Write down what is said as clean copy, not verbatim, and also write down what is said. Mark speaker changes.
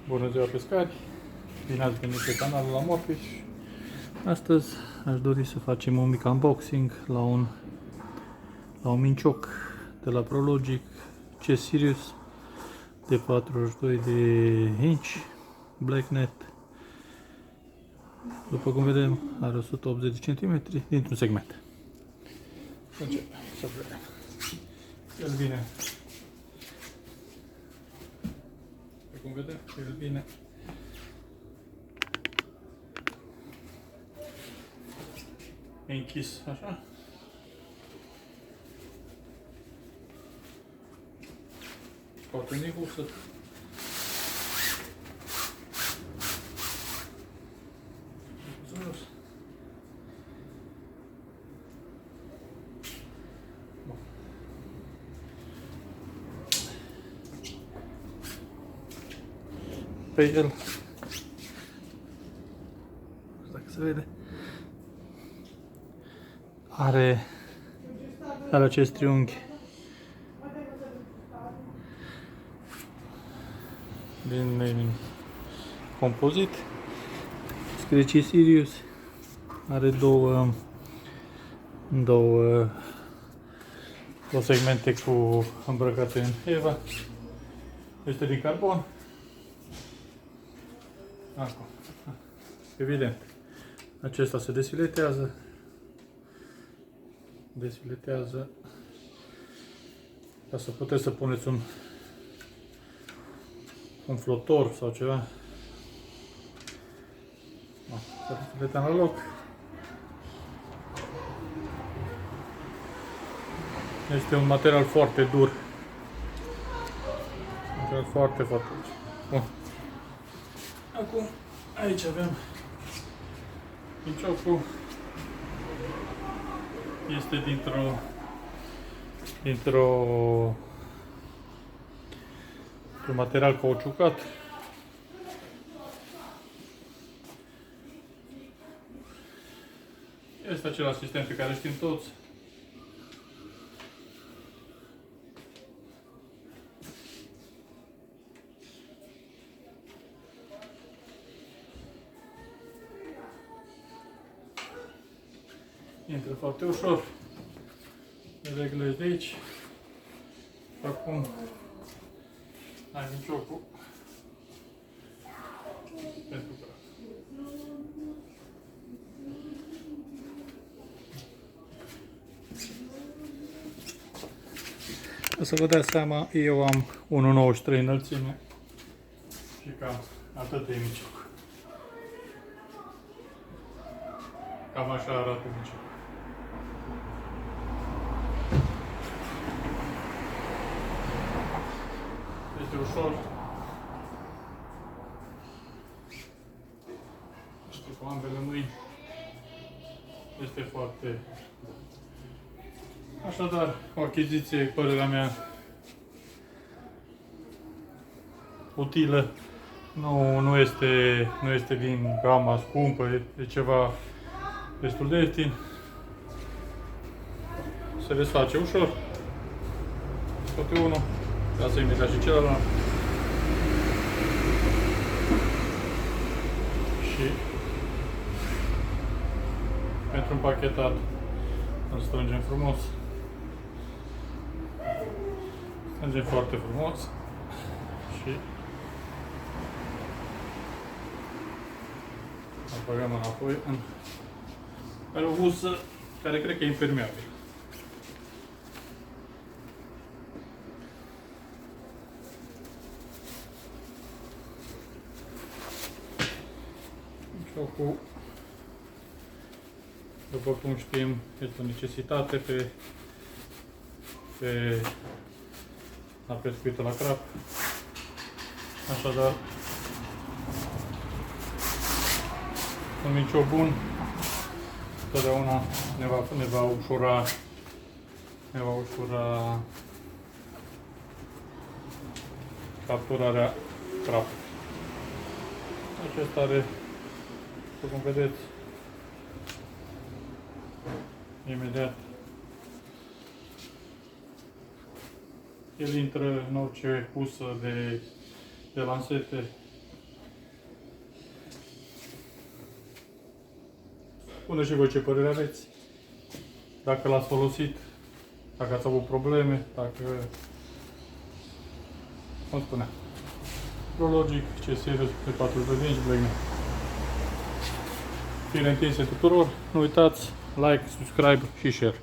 Speaker 1: Bună ziua, pescari! Bine ați venit pe canalul la Morfish. Astăzi aș dori să facem un mic unboxing la un mincioc de la Prologic C-Series de 42 de inch Blacknet. După cum vedem, are 180 de cm dintr-un segment. Începem să vedem. El vine, după cum vedem, el vine închis așa. Poate nihusă. Pe el, dacă se vede, are acest triunghi din compozit, scrie C-Series, are două segmente cu îmbrăcate în EVA, este din carbon. Acum, evident, acesta se desfiletează ca să puteți să puneți un flotor sau ceva. Se desfiletează la loc. Este un material foarte dur. Material foarte dur. Bun. Acum, aici avem minciocul. Este dintr-un material cauciucat. Este același sistem pe care știm toți. Intră foarte ușor. Le reglezi de aici. Acum ai minciocul pentru praf. Ca să vă dați seama, eu am 1,93 înălțime și cam atât de mincioc. Cam așa arată minciocul. Este ușor. Știu, cu ambele mâini este foarte... Așadar, o achiziție, părerea mea, utilă. Nu este din gama scumpă, e ceva destul de ieftin. Se desface ușor. Scoate unul, lasă imediat și celălalt. Și pentru împachetat îl strângem frumos. Strângem foarte frumos și îl băgăm înapoi în o husă care cred că e impermeabilă. Minciocul, după cum știm, este o necesitate la pescuitul la crap. Așadar, un mincioc bun totdeauna ne va ușura capturarea crapului. Acesta are, după cum vedeți, imediat el intră în orice husă de lansete Spune și voi ce părere aveți. Dacă l-ați folosit, dacă ați avut probleme, dacă... Cum spunea? ProLogic C-Series de 42 de inch Black Knight. Fire întinse tuturor, nu uitați, like, subscribe și share.